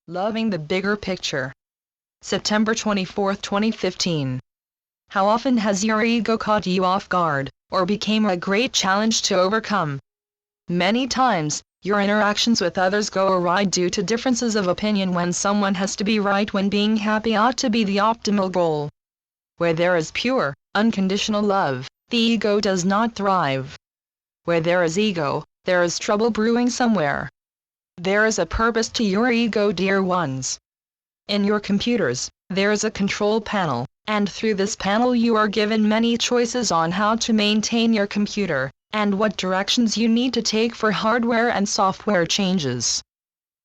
Loving the bigger picture. September 24, 2015. How often has your ego caught you off guard, or became a great challenge to overcome? Many times, your interactions with others go awry due to differences of opinion when someone has to be right when being happy ought to be the optimal goal. Where there is pure, unconditional love, the ego does not thrive. Where there is ego, there is trouble brewing somewhere. There is a purpose to your ego, dear ones. In your computers, there is a control panel, and through this panel you are given many choices on how to maintain your computer, and what directions you need to take for hardware and software changes.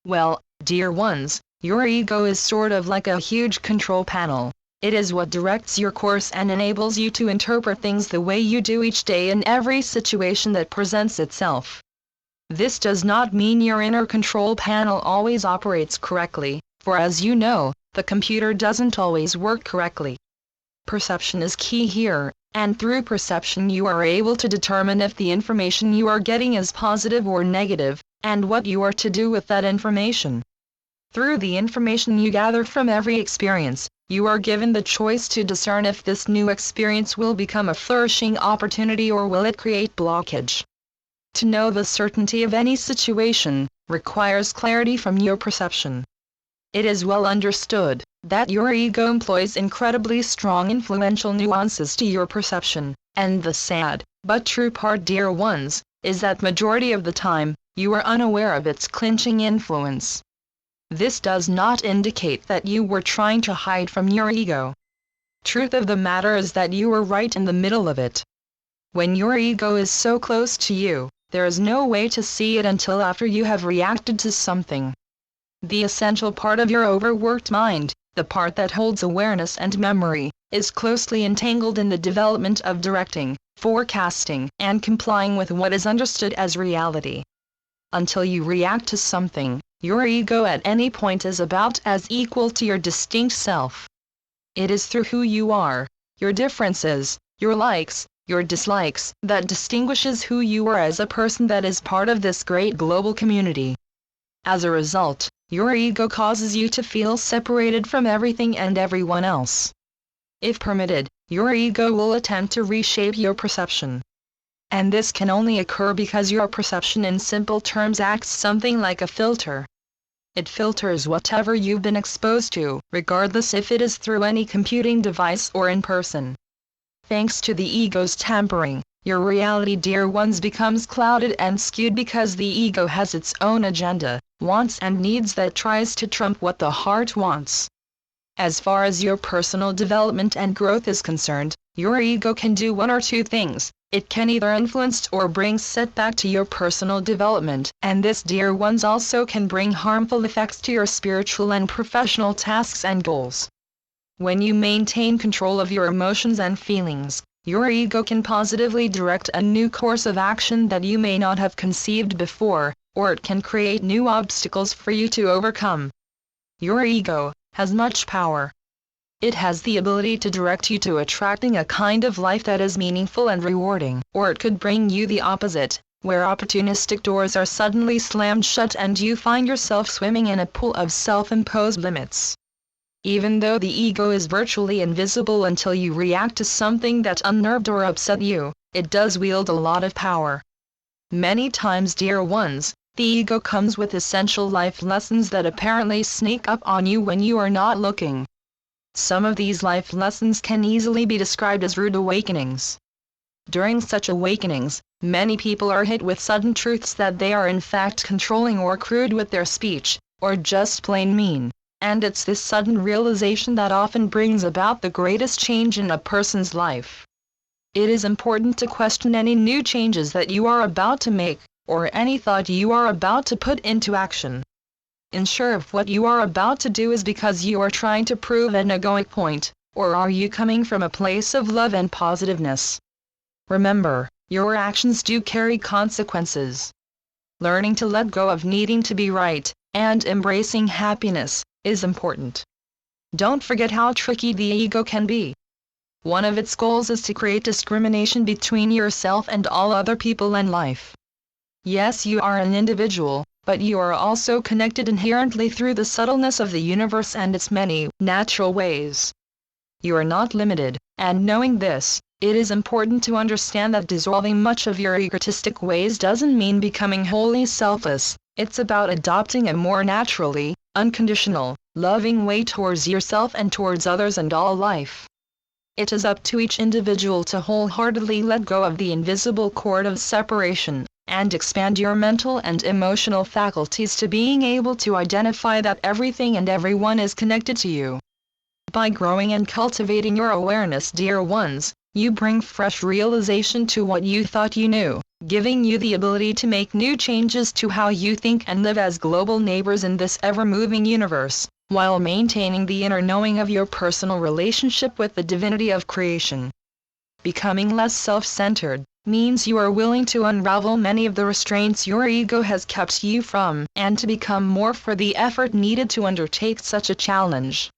Well, dear ones, your ego is sort of like a huge control panel. It is what directs your course and enables you to interpret things the way you do each day in every situation that presents itself. This does not mean your inner control panel always operates correctly, for as you know, the computer doesn't always work correctly. Perception is key here, and through perception you are able to determine if the information you are getting is positive or negative, and what you are to do with that information. Through the information you gather from every experience, you are given the choice to discern if this new experience will become a flourishing opportunity or will it create blockage. To know the certainty of any situation requires clarity from your perception. It is well understood that your ego employs incredibly strong influential nuances to your perception, and the sad, but true part, dear ones, is that majority of the time, you are unaware of its clinching influence. This does not indicate that you were trying to hide from your ego. Truth of the matter is that you were right in the middle of it. When your ego is so close to you, there is no way to see it until after you have reacted to something. The essential part of your overworked mind, the part that holds awareness and memory, is closely entangled in the development of directing, forecasting, and complying with what is understood as reality. Until you react to something, your ego at any point is about as equal to your distinct self. It is through who you are, your differences, your likes, your dislikes, that distinguishes who you are as a person that is part of this great global community. As a result, your ego causes you to feel separated from everything and everyone else. If permitted, your ego will attempt to reshape your perception. And this can only occur because your perception in simple terms acts something like a filter. It filters whatever you've been exposed to, regardless if it is through any computing device or in person. Thanks to the ego's tampering, your reality, dear ones, becomes clouded and skewed because the ego has its own agenda, wants and needs that tries to trump what the heart wants. As far as your personal development and growth is concerned, your ego can do one or two things. It can either influence or bring setback to your personal development, and this, dear ones, also can bring harmful effects to your spiritual and professional tasks and goals. When you maintain control of your emotions and feelings, your ego can positively direct a new course of action that you may not have conceived before, or it can create new obstacles for you to overcome. Your ego has much power. It has the ability to direct you to attracting a kind of life that is meaningful and rewarding, or it could bring you the opposite, where opportunistic doors are suddenly slammed shut and you find yourself swimming in a pool of self-imposed limits. Even though the ego is virtually invisible until you react to something that unnerved or upset you, it does wield a lot of power. Many times, dear ones, the ego comes with essential life lessons that apparently sneak up on you when you are not looking. Some of these life lessons can easily be described as rude awakenings. During such awakenings, many people are hit with sudden truths that they are in fact controlling or crude with their speech, or just plain mean. And it's this sudden realization that often brings about the greatest change in a person's life. It is important to question any new changes that you are about to make, or any thought you are about to put into action. Ensure if what you are about to do is because you are trying to prove an egoic point, or are you coming from a place of love and positiveness. Remember, your actions do carry consequences. Learning to let go of needing to be right, and embracing happiness, is important. Don't forget how tricky the ego can be. One of its goals is to create discrimination between yourself and all other people in life. Yes, you are an individual, but you are also connected inherently through the subtleness of the universe and its many natural ways. You are not limited, and knowing this, it is important to understand that dissolving much of your egotistic ways doesn't mean becoming wholly selfless. It's about adopting a more naturally, unconditional, loving way towards yourself and towards others and all life. It is up to each individual to wholeheartedly let go of the invisible cord of separation, and expand your mental and emotional faculties to being able to identify that everything and everyone is connected to you. By growing and cultivating your awareness, dear ones, you bring fresh realization to what you thought you knew, giving you the ability to make new changes to how you think and live as global neighbors in this ever-moving universe, while maintaining the inner knowing of your personal relationship with the divinity of creation. Becoming less self-centered means you are willing to unravel many of the restraints your ego has kept you from, and to become more for the effort needed to undertake such a challenge.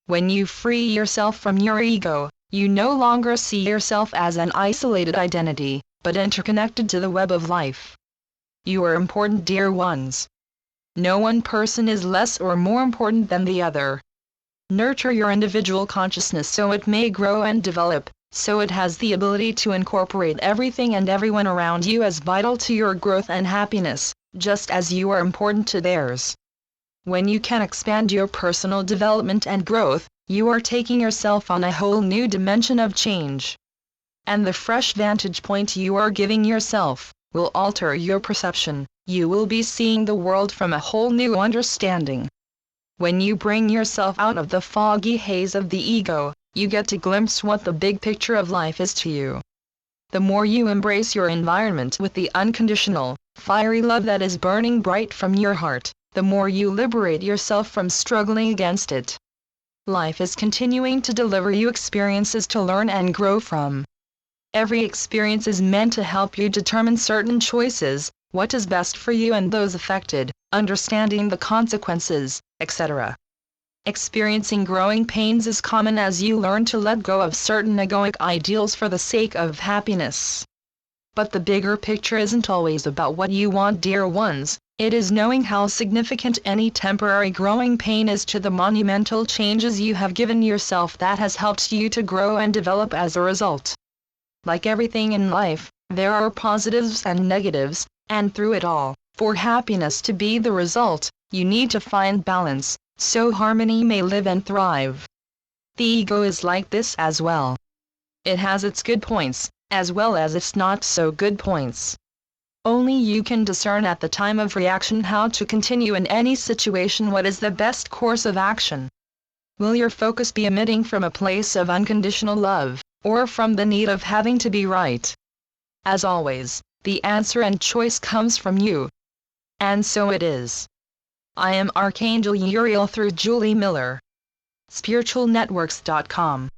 When you free yourself from your ego, you no longer see yourself as an isolated identity, but interconnected to the web of life. You are important, dear ones. No one person is less or more important than the other. Nurture your individual consciousness so it may grow and develop, so it has the ability to incorporate everything and everyone around you as vital to your growth and happiness, just as you are important to theirs. When you can expand your personal development and growth, you are taking yourself on a whole new dimension of change. And the fresh vantage point you are giving yourself will alter your perception. You will be seeing the world from a whole new understanding. When you bring yourself out of the foggy haze of the ego, you get to glimpse what the big picture of life is to you. The more you embrace your environment with the unconditional, fiery love that is burning bright from your heart, the more you liberate yourself from struggling against it. Life is continuing to deliver you experiences to learn and grow from. Every experience is meant to help you determine certain choices, what is best for you and those affected, understanding the consequences, etc. Experiencing growing pains is common as you learn to let go of certain egoic ideals for the sake of happiness. But the bigger picture isn't always about what you want, dear ones. It is knowing how significant any temporary growing pain is to the monumental changes you have given yourself that has helped you to grow and develop as a result. Like everything in life, there are positives and negatives, and through it all, for happiness to be the result, you need to find balance, so harmony may live and thrive. The ego is like this as well. It has its good points, as well as its not so good points. Only you can discern at the time of reaction how to continue in any situation, what is the best course of action. Will your focus be emitting from a place of unconditional love, or from the need of having to be right? As always, the answer and choice comes from you. And so it is. I am Archangel Uriel through Julie Miller. SpiritualNetworks.com